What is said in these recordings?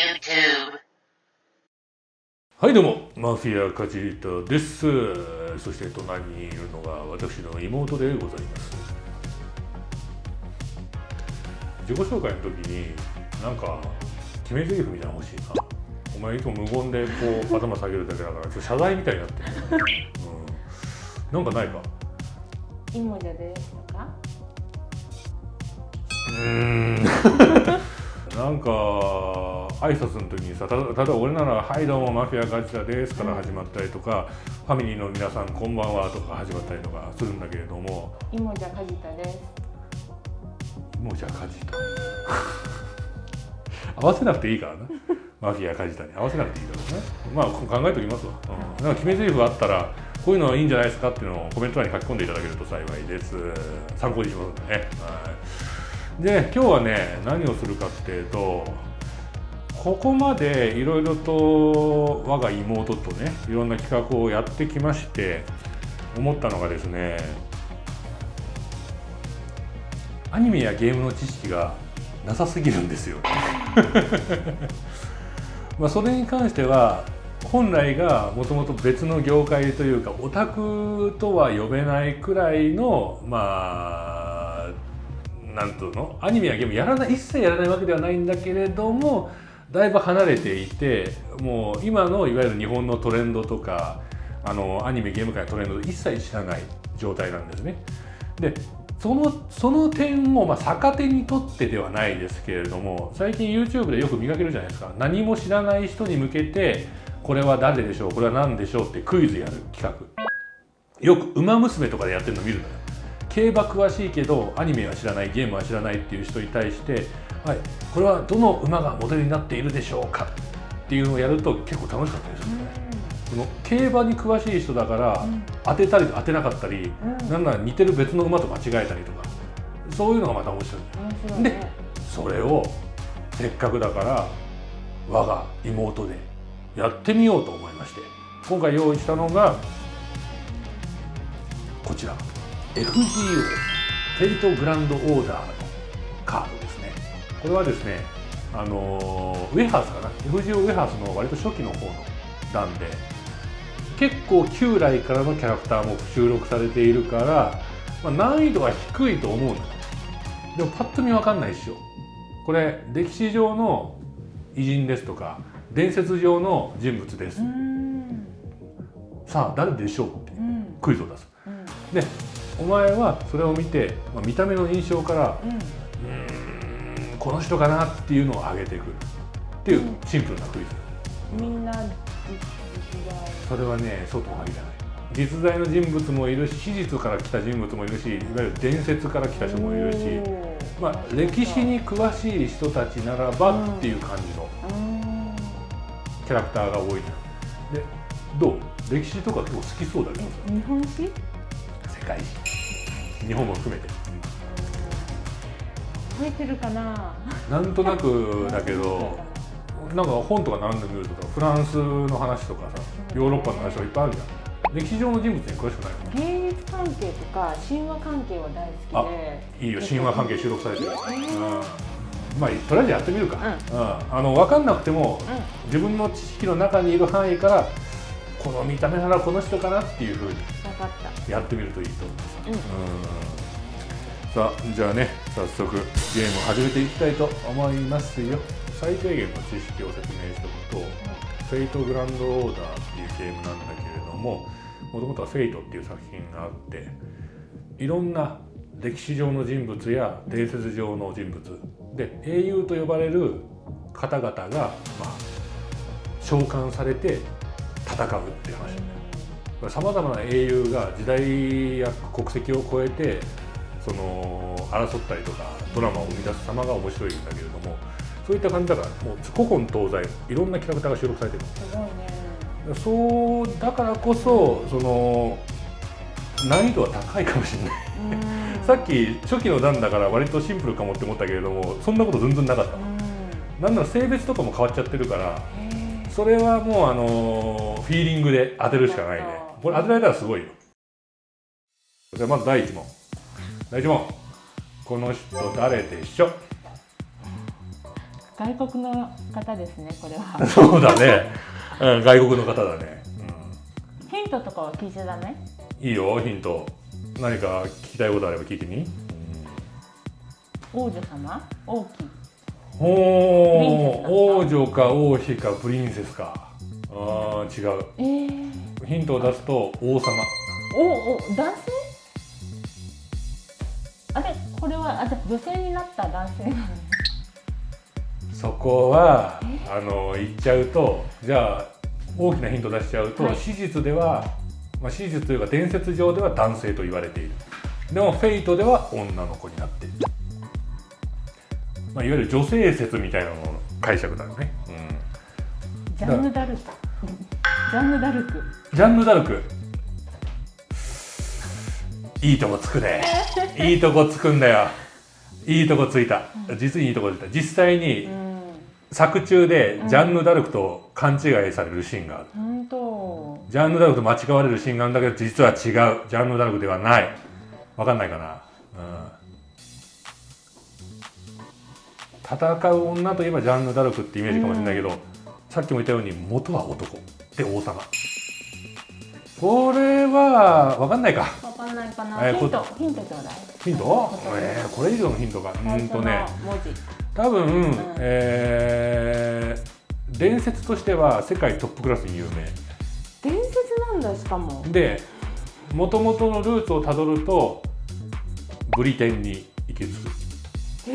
YouTube。はいどうも、マフィアカジタです。そして隣にいるのが私の妹でございます。自己紹介の時になんか決め台詞みたいなの欲しいな。お前いつも無言でこう頭下げるだけだからちょっと謝罪みたいになってる、なんかないか。いもじゃですとかなんか挨拶の時にさ、例えば俺なら「はいどうもマフィアカジタです」から始まったりとか、ファミリーの皆さんこんばんはとか始まったりとかするんだけれども、いもじゃかじたです。もうじゃあカジタ合わせなくていいからなマフィアカジタに合わせなくていいからね。まあ考えておきますわ、なんか決め台詞があったらこういうのはいいんじゃないですかっていうのをコメント欄に書き込んでいただけると幸いです。参考にしますんでね。で今日はね何をするかっていうと、ここまでいろいろと我が妹とねいろんな企画をやってきまして思ったのがですね、アニメやゲームの知識がなさすぎるんですよまあそれに関しては本来がもともと別の業界というかオタクとは呼べないくらいのまあなんとのアニメやゲーム一切やらないわけではないんだけれども、だいぶ離れていて、もう今のいわゆる日本のトレンドとかアニメゲーム界のトレンドを一切知らない状態なんですね。でその点を逆手にとってではないですけれども、最近 YouTube でよく見かけるじゃないですか。何も知らない人に向けてこれは誰でしょう、これは何でしょうってクイズやる企画、よく「ウマ娘」とかでやってるの見るのよ。競馬詳しいけどアニメは知らない、ゲームは知らないっていう人に対して「はい、これはどの馬がモデルになっているでしょうか」っていうのをやると結構楽しかったりするんですね。その競馬に詳しい人だから当てたり当てなかったり、なんなら似てる別の馬と間違えたりとか、そういうのがまた面白いんだよ。でそれをせっかくだから我が妹でやってみようと思いまして、今回用意したのがこちら FGO フェイトグランドオーダーのカードですね。これはですねウェハースかな、 FGO ウェハースの割と初期の方の段で結構旧来からのキャラクターも収録されているから、難易度は低いと思うのよ。でもパッと見分かんないっしょ。これ歴史上の偉人ですとか伝説上の人物です、さあ誰でしょうってクイズを出す、でお前はそれを見て、見た目の印象からこの人かなっていうのを上げていくっていうシンプルなクイズ。みんなそれはねそうとも限らない。実在の人物もいるし、史実から来た人物もいるし、いわゆる伝説から来た人もいるし、歴史に詳しい人たちならばっていう感じのキャラクターが多いのよ。でどう？歴史とか結構好きそうだけどさ。日本史？世界史、日本も含めて覚えてるかな。なんとなくだけどなんか本とか並んでみるとさ、フランスの話とかさ、ヨーロッパの話がいっぱいあるじゃん。歴史上の人物に詳しくないの？芸術関係とか神話関係は大好きで。いいよ、神話関係収録されてる。まあとりあえずやってみるか。分かんなくても、自分の知識の中にいる範囲からこの見た目ならこの人かなっていうふうにやってみるといいと思います。さあじゃあね、早速ゲームを始めていきたいと思いますよ。最低限の知識を説明しておくと、フェイトグランドオーダーっていうゲームなんだけれども、もともとはフェイトっていう作品があって、いろんな歴史上の人物や伝説上の人物で英雄と呼ばれる方々が召喚されて戦うっていう話。さまざまな英雄が時代や国籍を超えて争ったりとかドラマを生み出す様が面白いんだけれども、そういった感じだからもう古今東西いろんなキャラクターが収録されてる。すごいね。そうだからこそ難易度は高いかもしれないさっき初期の段だから割とシンプルかもって思ったけれども、そんなこと全然なかった。なんなら性別とかも変わっちゃってるから、それはもうフィーリングで当てるしかないね。これ当てられたらすごいよ。じゃあまず第1問。第1問、この人誰でしょ？外国の方ですね、これは。そうだね、うん、外国の方だね、ヒントとかは聞いちゃダメ？いいよ、ヒント。何か聞きたいことあれば聞いてみ。王女様？王妃？王女か王妃かプリンセスか。あー、違う。ヒントを出すと王様。男性？あれ、これはじゃあ女性になった男性なの？そこは言っちゃうと、じゃあ大きなヒント出しちゃうと、史実では、史実というか伝説上では男性と言われている。でもフェイトでは女の子になっている。いわゆる女性説みたいなのの解釈だよね。ジャンヌ・ダルク。ジャンヌ・ダルク。ジャンヌ・ダルク。いいとこつくね。いいとこつくんだよ。いいとこついた。実にいいとこついた。実際に作中でジャンヌ・ダルクと勘違いされるシーンがある。ジャンヌ・ダルクと間違われるシーンがあるんだけど、実は違う。ジャンヌ・ダルクではない。わかんないかな。戦う女といえばジャンヌ・ダルクってイメージかもしれないけど、さっきも言ったように元は男で王様。これは分かんないか。分かんないかな。ヒントちょうだい。ヒント？これ以上のヒントが多分、伝説としては世界トップクラスに有名。伝説なんだ。しかもで、もともとのルーツをたどるとブリテンに行き着く。ち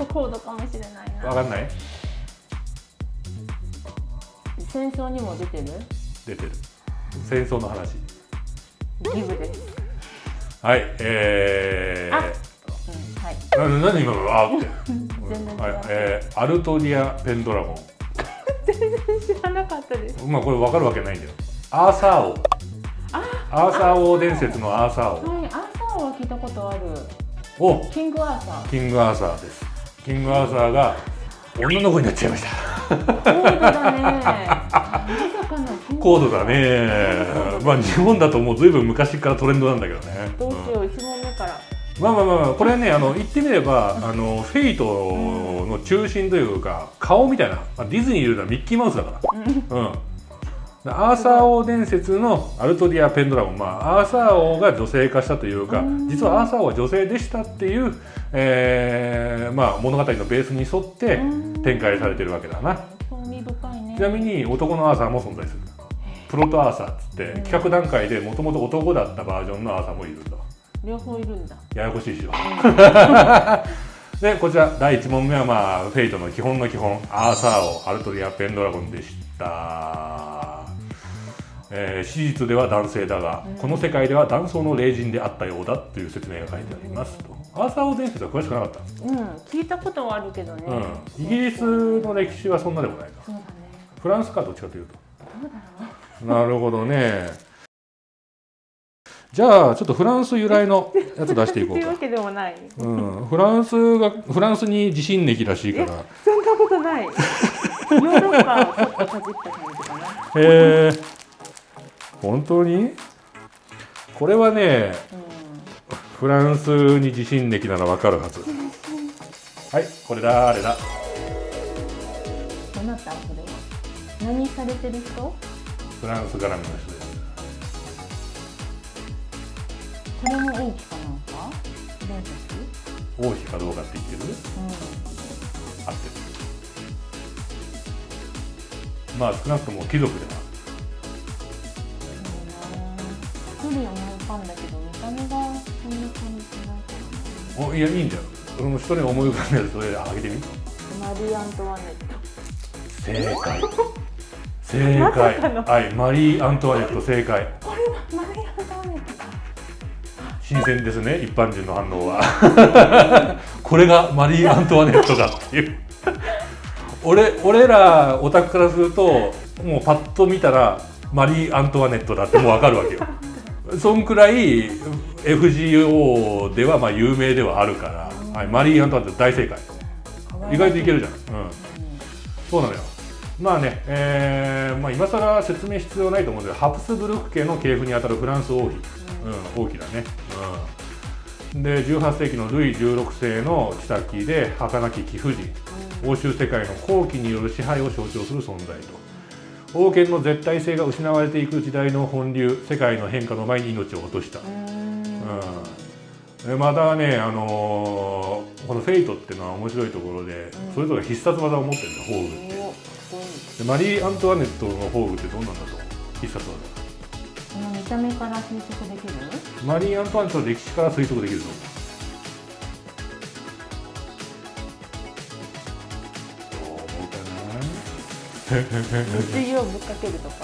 ょっと高度かもしれないな。分かんない？戦争にも出てる？出てる。戦争の話。ギブです。はい、何今のって。全然違う。アルトディア・ペンドラゴン。全然知らなかったです。これ分かるわけないんだよ。アーサー王。アーサー王伝説のアーサー王。はい、アーサー王は聞いたことある。キングアーサー。キングアーサーです。キングアーサーが女の子になっちゃいました。高度だね。高度だね。日本だともうずいぶん昔からトレンドなんだけどね。どうしよう、1問目から。これね、言ってみればフェイトの中心というか顔みたいな、ディズニーいるのはミッキーマウスだから。アーサー王伝説のアルトディア・ペンドラゴン、アーサー王が女性化したというか、実はアーサー王は女性でしたっていう、物語のベースに沿って展開されてるわけだな。ちなみに男のアーサーも存在する。プロトアーサーっつって企画段階でもともと男だったバージョンのアーサーもいるんだ。両方いるんだ。ややこしいでしょ。でこちら第1問目はフェイトの基本の基本、アーサー王アルトディア・ペンドラゴンでした。史実では男性だが、この世界では男装の霊人であったようだという説明が書いてありますと。アーサー王伝説は詳しくなかったんですか？聞いたことはあるけどね。イギリスの歴史はそんなでもないか。そうだね。フランスかどっちかというと。どうだろう。なるほどね。じゃあちょっとフランス由来のやつ出していこうか。というわけでもない。フランスに地震歴らしいから。そんなことない。ヨーロッパをちょっとかじった感じかな。本当に？これはね、フランスに地震歴ならわかるはず。はい、これだ、あれだ。どなたこれは？何されてる人？フランス絡みの人です。これも王妃かなんか？伝説？王妃かどうかって言ってる？合ってる。少なくとも貴族では。一人思い浮かんだけど見た目がそんな感じないからいや、いいんだよ。その人に思い浮かんでるそれであげてみ。マリー・アントワネット。正解。正解。はい、マリー・アントワネット正解。これはマリー・アントワネットか。新鮮ですね、一般人の反応は。これがマリー・アントワネットだっていう。俺らオタクからするともうパッと見たらマリー・アントワネットだってもう分かるわけよ。そんくらい FGO では有名ではあるから、マリー・アントワネット大正解。意外といけるじゃん。そうなのよ。今更説明必要ないと思うんだけど、ハプスブルク家の系譜にあたるフランス王妃、王妃だね。で18世紀のルイ16世の妃で儚き貴婦人、欧州世界の後期による支配を象徴する存在と、王権の絶対性が失われていく時代の本流、世界の変化の前に命を落とした。でまたね、このフェイトっていうのは面白いところで、それぞれ必殺技を持ってるんだ、宝具って。でマリー・アントワネットの宝具ってどうなんだと、必殺技。見た目から推測できる？マリー・アントワネットの歴史から推測できるぞ。どう思うかな。熱油をぶっかけるとか？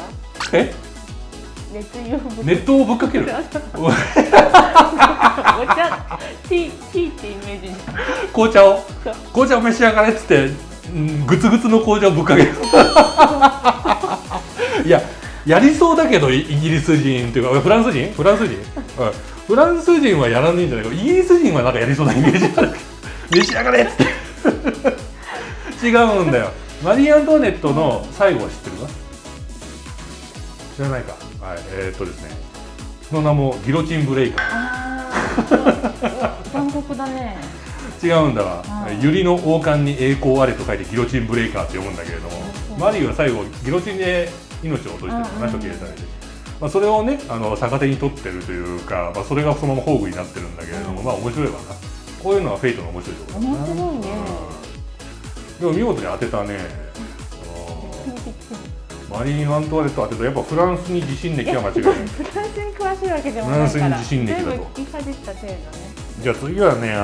え？熱油をぶっかける。熱湯をぶっかける。お茶、ティーってイメージに。紅茶を召し上がれっつって、グツグツの紅茶をぶっかける。いや、やりそうだけど、イギリス人っていうかフランス人、フランス人はやらないんじゃないか。イギリス人はなんかやりそうなイメージある。召し上がれっつって。違うんだよ。マリー・アントワネットの最後は知ってるか？知らないか。はい、ですね。その名もギロチンブレイカー。残酷だね。違うんだわ。百合の王冠に栄光あれと書いてギロチンブレイカーって読むんだけれども、マリーは最後ギロチンで命を落としてるのかな、処刑されて。それをね、逆手に取ってるというか、それがそのまま宝具になってるんだけれども、面白いわな。こういうのはフェイトの面白いところだな。面白いね。でも見事に当てたね。マリー・アントワネット当てた。やっぱフランスに地震歴は間違いない。フランスに詳しいわけでもないから。フランスに地震歴だと。全部聞きかじった程度ね。じゃあ次はね、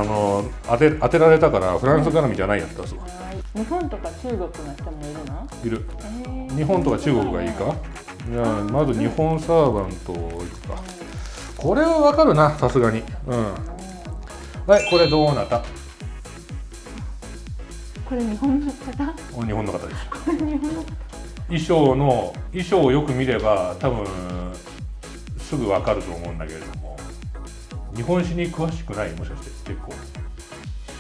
当てられたからフランス絡みじゃないやつ出すわ。日本とか中国の人もいるの？いる。日本とか中国がいいか。じゃあまず日本サーバントいくか。これはわかるな、さすがに。はい、これどうなった？これ日本の方？日本の方です。これ日本の方？衣装をよく見れば多分すぐわかると思うんだけれども、日本史に詳しくない？もしかして結構。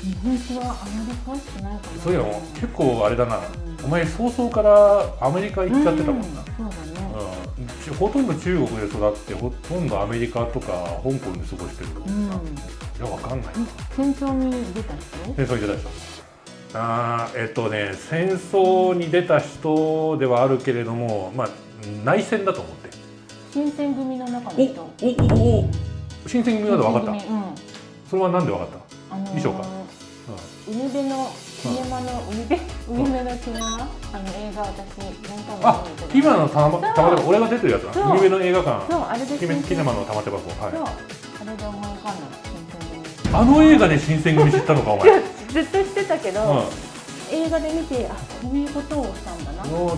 日本史はあまり詳しくないかな。そういや結構あれだな、お前早々からアメリカ行っちゃってたもんな。そうだね。ほとんど中国で育ってほとんどアメリカとか香港で過ごしてる。いやわかんないな。戦争に出た人？戦争に出た人。戦争に出た人ではあるけれども、内戦だと思って。新選組の中の人。新選組まで分かった。それはなんで分かった？衣装か。海辺のキネマの映画、私何回も今のたまたま俺が出てるやつだ。海辺の映画館。そう、あれでキネマの玉手箱。そう、あれで思い浮かんだ新選組。あの映画で新選組知ったのかお前。ずっと知ってたけど、映画で見て、こういうことをしたんだな。そう。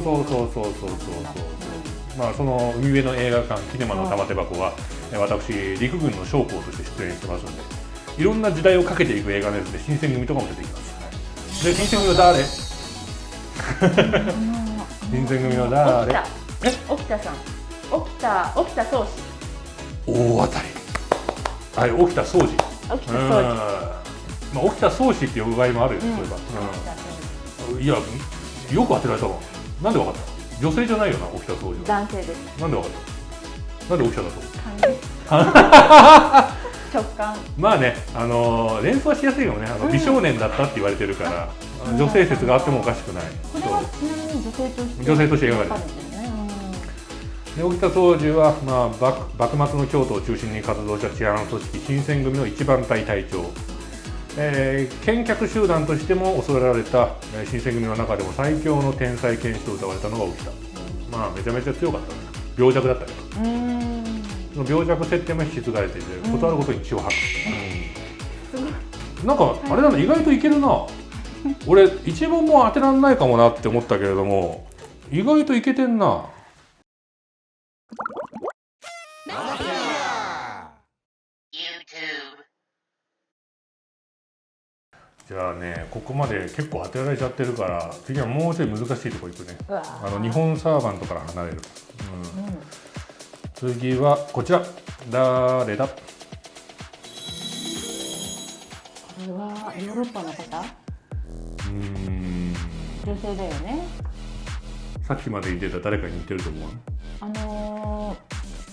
その海辺の映画館キネマの玉手箱は私陸軍の将校として出演してますんで、いろんな時代をかけていく映画ですので、新選組とかも出てきます。で、新選組は誰？新選組は誰？沖田さん。沖田総司。大当たり。はい、沖田総司。沖田総司って呼ぶ場合もあるよ、そういえば。いや、よく当てられたわ。なんでわかった？女性じゃないよな、沖田総司は。男性です。なんでわかった？なんで沖田だと？直感。連想しやすいよね。美少年だったって言われてるから、女性説があってもおかしくない。これはちなみに女性として描かれてる。沖田総司は、幕末の京都を中心に活動した治安組織新選組の一番隊隊長。剣客集団としても恐れられた新選組の中でも最強の天才剣士と謳われたのが沖田。めちゃめちゃ強かったね。病弱だったけど。その病弱設定も引き継がれていて、ことあるごとに血を吐く。なんかあれだな、意外といけるな。俺一問も当てらんないかもなって思ったけれども、意外といけてんな。じゃあね、ここまで結構当てられちゃってるから、次はもうちょい難しいとこ行くね。日本サーバントから離れる。次はこちら。誰だ？これはヨーロッパの方？女性だよね。さっきまで言ってた誰かに似てると思う？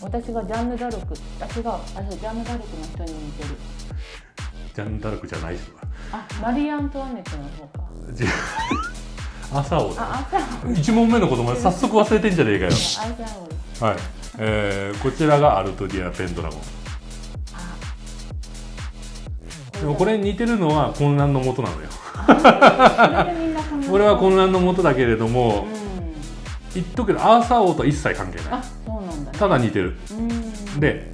私がジャンヌ・ダルク、私がジャンヌ・ダルクの人に似てる。ジャンヌ・ダルクじゃない人だ。マリー・アントワネットの方か。違う朝を朝1問目のことまで早速忘れてんじゃねえかよ。朝をはい、こちらがアルトディア・ペンドラゴン。でもこれに似てるのは混乱の元なのよ。これは混乱の元だけれども、言っとくけどアーサー王とは一切関係ない。そうなんだね。ただ似てる。で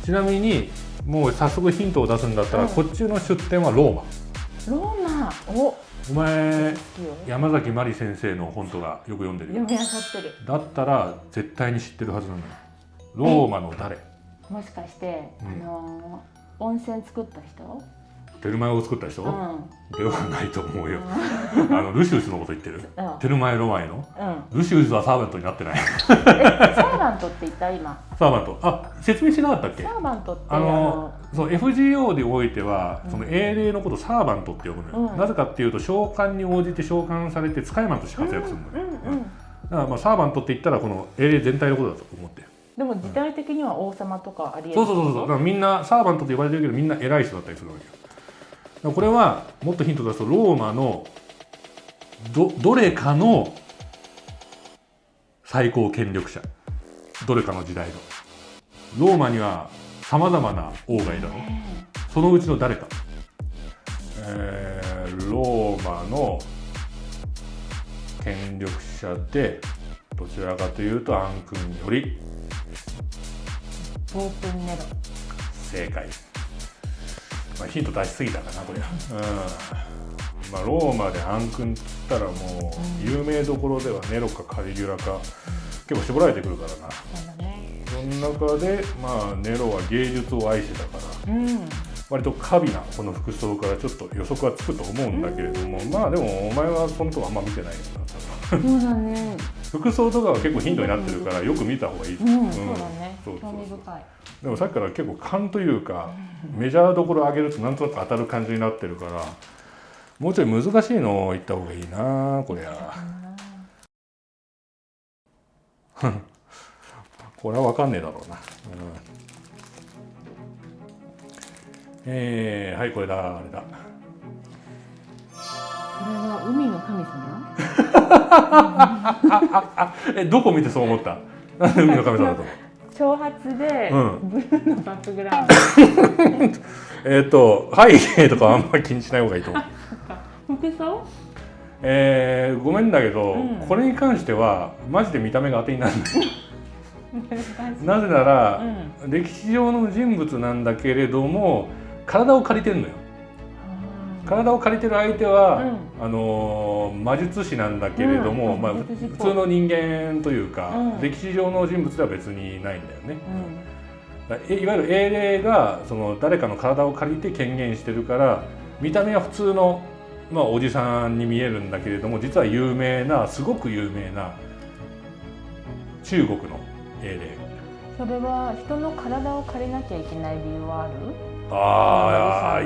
ちなみにもう早速ヒントを出すんだったら、こっちの出典はローマ。お前山崎まり先生の本とかよく読んでるよ。読み漁ってる。だったら絶対に知ってるはずなのよ。ローマの誰？もしかして、温泉作った人？テルマエを作った人？ではないと思うよ。ルシウスのこと言ってる？テルマエロマエの？ルシウスはサーバントになってない。サーバントって言った今。サーバント。説明しなかったっけ？サーバントってそう FGO でおいてはその英霊のことをサーバントって呼ぶのよ。なぜかっていうと召喚に応じて召喚されて使い魔として活躍するのよ。だからサーバントって言ったらこの英霊全体のことだと思ってる。でも時代的には王様とかありえる。そうだからみんなサーバントと呼ばれてるけどみんな偉い人だったりするわけよ。これはもっとヒント出すとローマのどれかの最高権力者、どれかの時代のローマにはさまざまな王がいたの。そのうちの誰か、ローマの権力者でどちらかというとアン君よりオープンネロ。正解。ヒント出しすぎたかなこれ。ローマでアン君っつったらもう有名どころではネロかカリギュラか結構絞られてくるからな。その中でネロは芸術を愛してたから、割と華美なこの服装からちょっと予測はつくと思うんだけれども、でもお前はそのとこあんま見てないよな。そうだね。服装とかは結構ヒントになってるからよく見た方がいい。そうだね。興味深い。でもさっきから結構勘というかメジャーどころ上げるとなんとなく当たる感じになってるから、もうちょい難しいのを言った方がいいなこれは。これは分かんねえだろうな。はいこれだあれだ。これは海の神様？どこ見てそう思った？なんで海の神様だと思う？長髪でブルーのバックグラウンド。背景とかあんまり気にしない方がいいと思う。服装？ごめんだけど、これに関してはマジで見た目が当てにならない。なぜなら、歴史上の人物なんだけれども体を借りてるのよ。体を借りてる相手は、魔術師なんだけれども、普通の人間というか、歴史上の人物では別にないんだよね。いわゆる英霊がその誰かの体を借りて権限してるから見た目は普通の、おじさんに見えるんだけれども実はすごく有名な中国の英霊。それは人の体を借りなきゃいけない理由はある？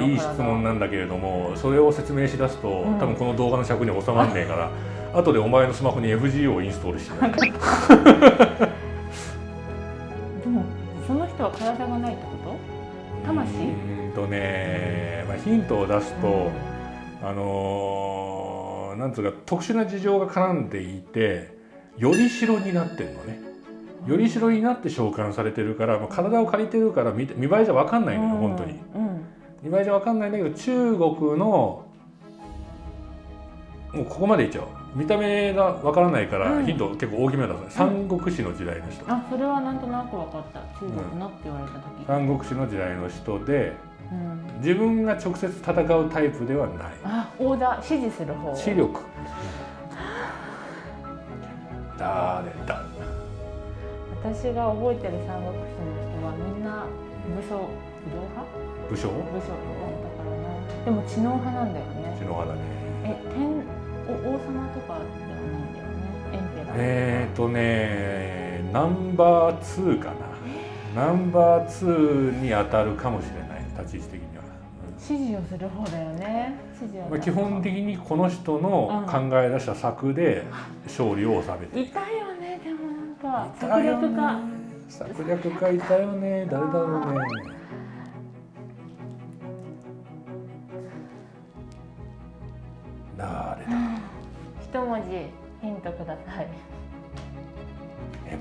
いい質問なんだけれども、それを説明しだすと、多分この動画の尺に収まんねえから後でお前のスマホに FGO をインストールしてやる。でもその人は体がないってこと？魂？ヒントを出すと、なんつうか特殊な事情が絡んでいてよりしろになってるのね。よりしろになって召喚されてるから、体を借りてるから見栄えじゃ分かんないのよ、本当に。見栄えじゃ分かんないんだけど中国のもうここまでいっちゃう。見た目が分からないから、ヒント結構大きめだった。三国志の時代の人。それはなんとなく分かった。中国のって言われた時。三国志の時代の人で、自分が直接戦うタイプではない。オーダー指示する方。知力。誰だ。私が覚えてる三国志の人はみんな武将派？武将だからな。でも知能派なんだよね。知能派だね。王様とかではないんだよね。エンペラー。ナンバー2かな。ナンバー2に当たるかもしれない、立ち位置的には。指示をする方だよね。基本的にこの人の考え出した策で勝利を収めている。いたよね。でもなんか策略家。策略書いたよね。誰だろうね。誰だ。一文字ヒントください。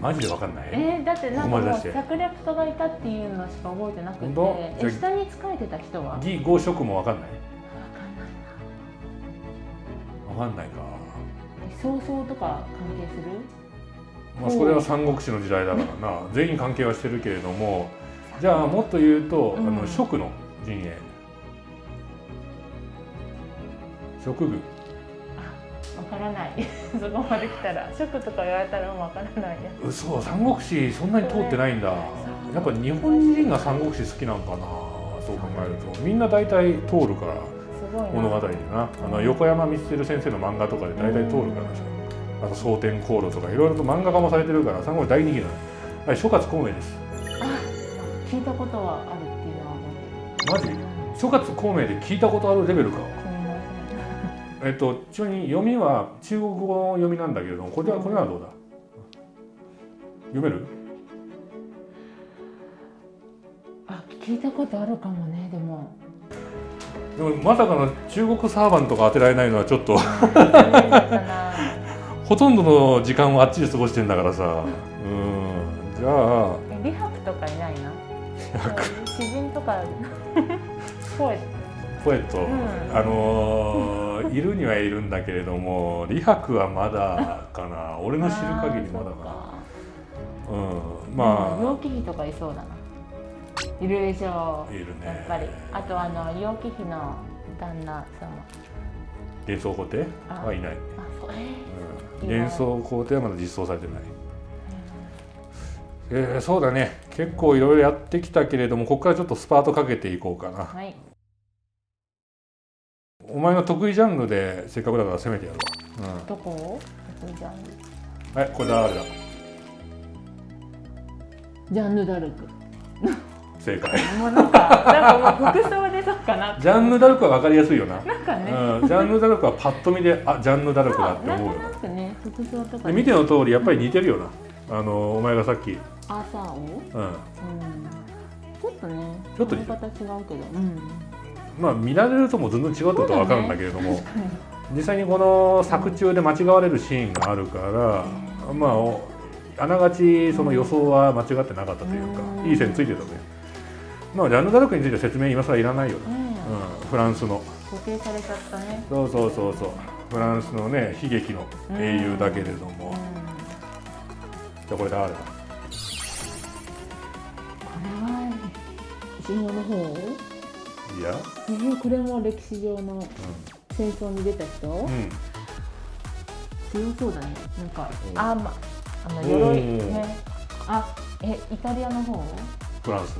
マジでわかんない。だってなんかもうここまで出して策略家がいたっていうのしか覚えてなく本当て、下に仕えてた人は義合職もわかんない。わかんないか。曹操とか関係する？まあそれは三国志の時代だからな。全員関係はしてるけれども、じゃあもっと言うと、蜀の陣営、蜀軍。わからない。そこまで来たら蜀とか言われたらもうわからないや。嘘、三国志そんなに通ってないんだ。やっぱ日本人が三国志好きなんかな。そう考えるとみんな大体通るから。物語でな、横山光輝先生の漫画とかで大体通るからさ、あと蒼天航路とかいろいろと漫画化もされてるから三国志大人気なの。はい、諸葛孔明です。聞いたことはあるっていうのはマジ？諸葛孔明で聞いたことあるレベルか。ちなみに読みは中国語の読みなんだけれども、これはどうだ？読める？聞いたことあるかもね。でもまさかの中国サーバンとか当てられないのはちょっとほとんどの時間をあっちで過ごしてんだからさ。じゃあ李白とかいないな。詩人とかポエット、いるにはいるんだけれども、李白はまだかな。俺の知る限りまだかな。まあ楊貴妃とかいそうだな。いるでしょう。いるね。やっぱり。あと楊貴妃の旦那様。連想皇帝はいない。連想皇帝はまだ実装されてない。そうだね。結構いろいろやってきたけれども、ここからちょっとスパートかけていこうかな。はい。お前の得意ジャンルでせっかくだから攻めてやるわ。どこ？得意ジャンル。はい、これ誰だ？ジャンヌ・ダルク。正解。もうなんかもう服装でそうかな。ジャンヌ・ダルクは分かりやすいよな。なんかね。ジャンヌ・ダルクはパッと見で、ジャンヌ・ダルクだって思うよ。なんとなくね、服装とか。見ての通りやっぱり似てるよな。お前がさっき。アーサー王？ちょっとね。ちょっと似てる。形違うけど。まあ見られるとも全然違うってことは分かるんだけれども、実際にこの作中で間違われるシーンがあるから、まああながちその予想は間違ってなかったというか、いい線ついてたね。まあジャンヌ・ダルクについて説明今更いらないよね。フランスの固定されちゃったね。そう。フランスのね悲劇の英雄だけれども。じゃあこれ誰だ？これは神話の方？いや。これも歴史上の戦争に出た人？強そうだね。なんか鎧ね。イタリアの方？フランス。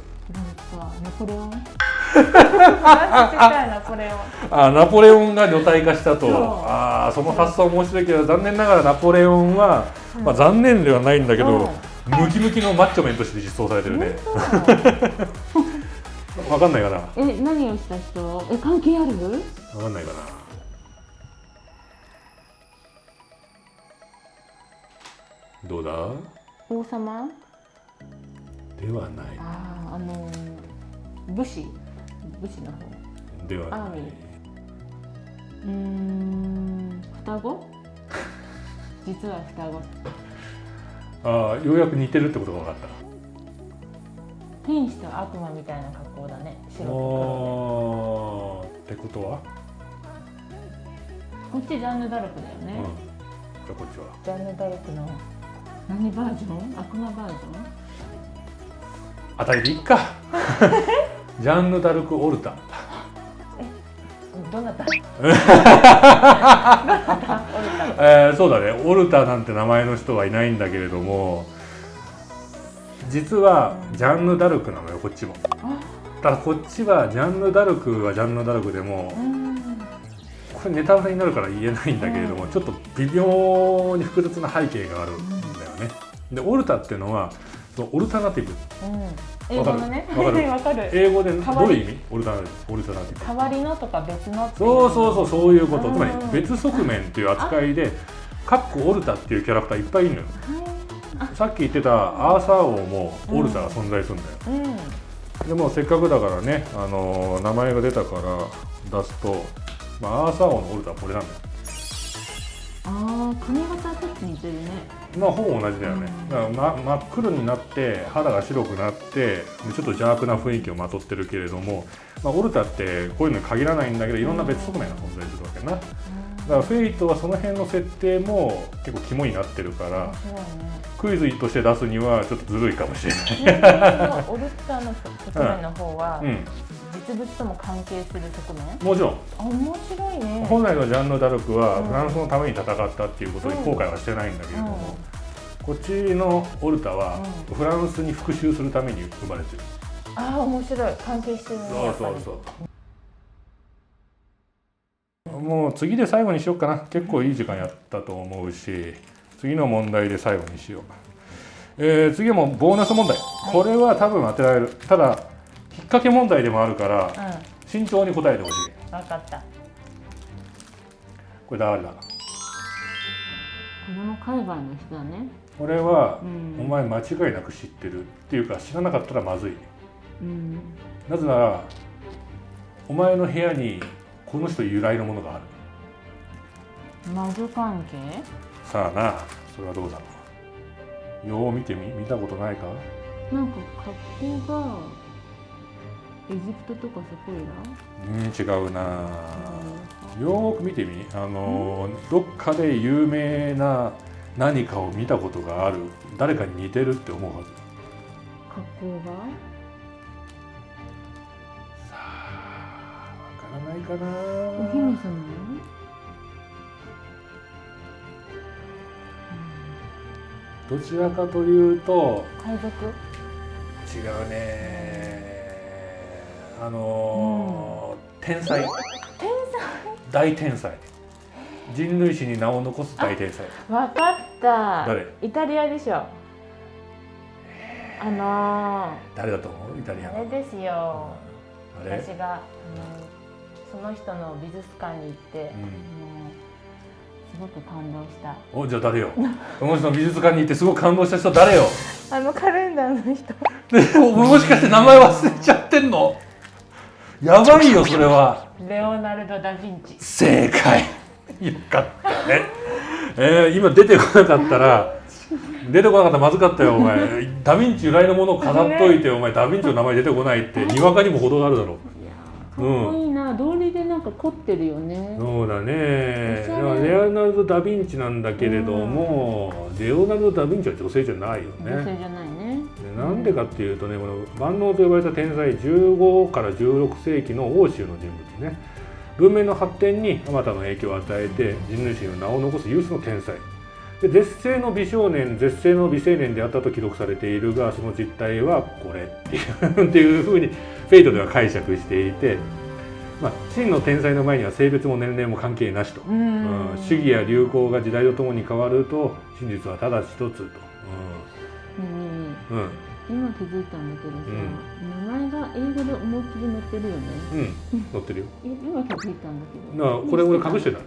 ナポレオン？ナポレオンが女体化したと。その発想面白いけど、残念ながらナポレオンは、まあ残念ではないんだけど、ムキムキのマッチョメンとして実装されてるね。わかんないかな。何をした人？関係ある？わかんないかな。どうだ？王様？ではない。武士の方ではない。双子？実は双子。ようやく似てるってことが分かった。天使と悪魔みたいな格好だね。白と黒。ってことは？こっちジャンヌ・ダルクだよね。じゃあこっちは？ジャンヌ・ダルクの何バージョン？悪魔バージョン？当たりでいっか。ジャンヌ・ダルク・オルタ。どなた？そうだね。オルタなんて名前の人はいないんだけれども、実はジャンヌ・ダルクなのよ、こっちも。ただこっちはジャンヌ・ダルクはジャンヌ・ダルクでも、これネタバレになるから言えないんだけれども、ちょっと微妙に複雑な背景があるんだよね。でオルタっていうのはオルタナティブ。英語のね。わかる。英語でどういう意味？オルタナティブ。代わりのとか別の。そういうこと。つまり別側面っていう扱いで、カッコオルタっていうキャラクターいっぱいいるのよ。さっき言ってたアーサー王もオルタが存在するんだよ、でもせっかくだからね、名前が出たから出すと、アーサー王のオルタはこれなんだよ。ああ、髪型ちょっと似てるね。ほぼ同じだよね、だから真っ黒になって肌が白くなってちょっと邪悪な雰囲気をまとってるけれども、オルタってこういうのに限らないんだけどいろんな別側面が存在するわけな。だからフェイトはその辺の設定も結構肝になってるから、クイズとして出すにはちょっとずるいかもしれない。オルタの側面の方は、実物とも関係する側面？もちろん。面白いね。本来のジャンヌ・ダルクはフランスのために戦ったっていうことに後悔はしてないんだけれども、こっちのオルタはフランスに復讐するために生まれてる。ああ、面白い。関係してるね。そう。もう次で最後にしようかな。結構いい時間やったと思うし、次の問題で最後にしよう。次はもうボーナス問題。これは多分当てられる。ただ引っ掛け問題でもあるから、慎重に答えてほしい。分かった。これ誰だ？これも海外の人だね。これは、お前間違いなく知ってるっていうか、知らなかったらまずい。なぜならお前の部屋にこの人由来のものがある。魔女関係？さあな、それはどうだろう。よう見たことないか？なんか格好がエジプトとかそこいら？違うな。よーく見てみ。どっかで有名な何かを見たことがある、誰かに似てるって思うはず。格好が？さあ、わからないかな。お姫様？どちらかというと海賊？違うね。天才。大天才。人類史に名を残す大天才。わかった。誰？イタリアでしょ。誰だと思う？イタリア。あれですよ。私がその人の美術館に行って、すごく感動した。お、じゃあ誰よ？その人の美術館に行ってすごく感動した人誰よ？カレンダーの人。もしかして名前忘れちゃってんの？やばいよそれは。レオナルド・ダ・ヴィンチ。正解。よかったね。今出てこなかったらまずかったよお前。ダヴィンチ由来のものを飾っといて、お前ダヴィンチの名前出てこないってにわかにも程があるだろう。かっこいいな。道理でなんか凝ってるよね。そうだね。レオナルド・ダ・ヴィンチなんだけれども、レオナルド・ダ・ヴィンチは女性じゃないよね。女性じゃないね。なんでかっていうとね、この万能と呼ばれた天才、15から16世紀の欧州の人物ね。文明の発展にあまたの影響を与えて人類史の名を残すユースの天才で、絶世の美少年、絶世の美青年であったと記録されているが、その実態はこれっていうふうにフェイトでは解釈していて、真の天才の前には性別も年齢も関係なしと、主義や流行が時代とともに変わると真実はただ一つと。今気づいたんだけどさ、名前が英語で思いっきり載ってるよね。載ってるよ。今気づいたんだけど。これ俺隠してた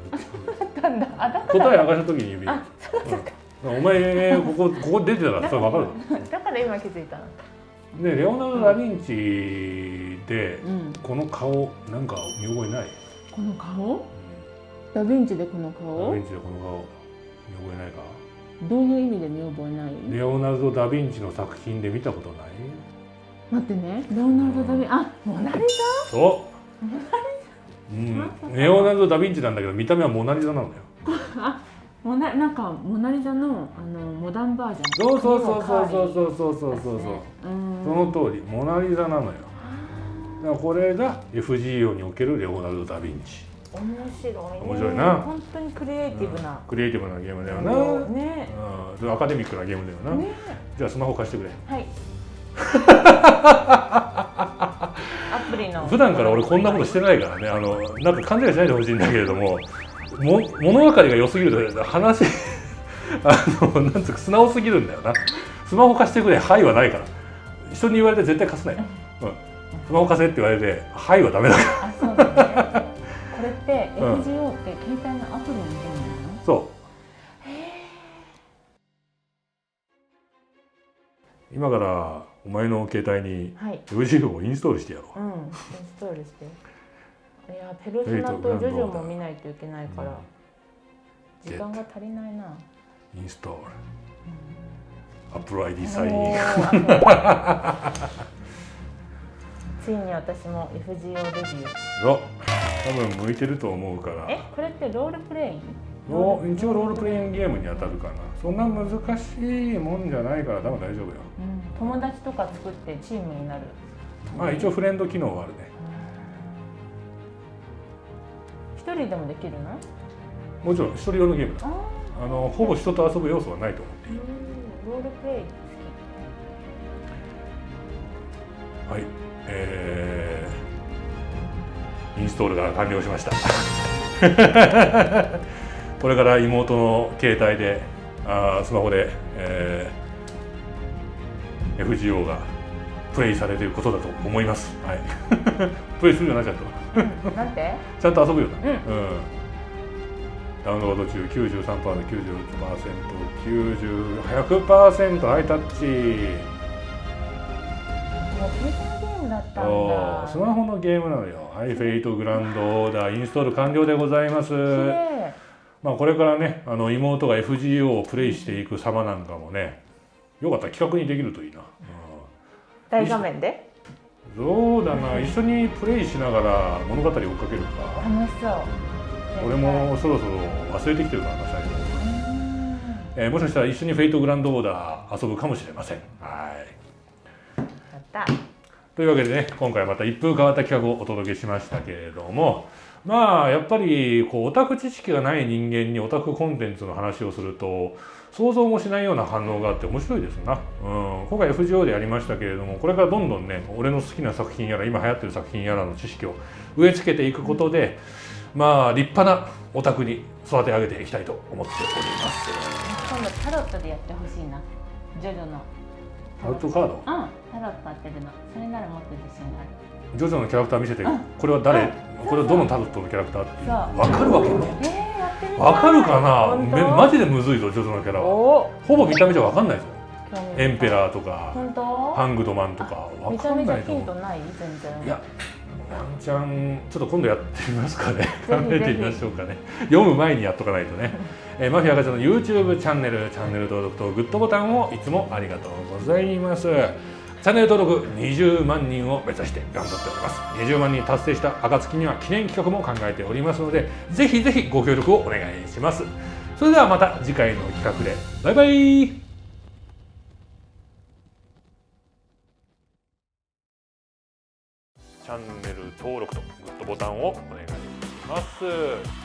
んだ。答え明かした時に指。お前ここ出てたらそれ分かる。だから今気づいたの。ね、レオナルド・ダ・ヴィンチでこの顔なんか見覚えない？この顔？ダ・ヴィンチでこの顔？ダ・ヴィンチでこの顔見覚えないか？どういう意味で見覚えない？レオナルド・ダ・ヴィンチの作品で見たことない？待ってね、レオナルド・ダ・ヴィンチ、モナリザ？そう。レオナルド・ダ・ヴィンチなんだけど見た目はモナリザなのよ。なんかモナリザのモダンバージョン。そう。その通り、モナリザなのよ。だからこれが FGO におけるレオナルド・ダ・ヴィンチ。面白いね。面白いな。本当にクリエイティブな。クリエイティブなゲームだよな。ね。アカデミックなゲームだよな。じゃあスマホ貸してくれ。はい。アプリの。普段から俺こんなことしてないからね。なんか勘違いしないでほしいんだけれども、物分かりが良すぎると話なんつうか素直すぎるんだよな。スマホ貸してくれ。はいはないから。人に言われて絶対貸すなよ。スマホ貸せって言われてはいはダメだから。そうだね。これって FGO って携帯のアプリのゲームなの？そう。今からお前の携帯にはい FGO をインストールしてやろう。インストールして。いやペルソナとジョジョも見ないといけないから、時間が足りないな。インストール、アップル ID サイン。ついに私も FGO デビュー。多分向いてると思うから。これってロールプレイン？一応ロールプレイングゲームに当たるかな。そんな難しいもんじゃないから多分大丈夫よ。友達とか作ってチームになる。まあ一応フレンド機能はあるね。一人でもできるの？もちろん一人用のゲームだ。ほぼ人と遊ぶ要素はないと思っていい。ロールプレイ好き。はい、インストールが完了しました。これから妹の携帯でスマホで、FGO がプレイされていることだと思います。はい、プレイするよなちゃんと。なんて？ちゃんと遊ぶよな。ダウンロード中 93%、96%、100% ハイタッチ。もう携帯ゲームだったんだ。スマホのゲームなのよ。はい、フェイトグランドオーダーインストール完了でございます。まあこれからね、妹が FGO をプレイしていく様なんかもね、よかったら企画にできるといいな。大画面で？そうだな、一緒にプレイしながら物語を追っかけるか。楽しそう。俺もそろそろ忘れてきてるからな最後。もしかしたら一緒にフェイトグランドオーダー遊ぶかもしれません。はい。やった。というわけでね、今回また一風変わった企画をお届けしましたけれども、まあやっぱりこうオタク知識がない人間にオタクコンテンツの話をすると想像もしないような反応があって面白いですな。今回 FGO でやりましたけれども、これからどんどんね、俺の好きな作品やら今流行ってる作品やらの知識を植え付けていくことで、まあ立派なオタクに育て上げていきたいと思っております。今度タロットでやってほしいな。ジョジョのタロットカード？タロット当てるの。それならもっと自信ある。ジョジョのキャラクター見せて、これは誰？これはどのタロットのキャラクター？わかるわけね。わかるかな？マジでむずいぞジョジョのキャラは。ほぼ見た目じゃわかんないぞ。エンペラーとかハングドマンとかわかんないと思う。ヒントない全然。いや、ワンチャンちょっと今度やってみますかね。考えてみましょうかね。読む前にやっとかないとね。マフィアガチャの YouTube チャンネル登録とグッドボタンをいつもありがとうございます。チャンネル登録20万人を目指して頑張っております。20万人達成した暁には記念企画も考えておりますので、ぜひぜひご協力をお願いします。それではまた次回の企画で。バイバイ。チャンネル登録とグッドボタンをお願いします。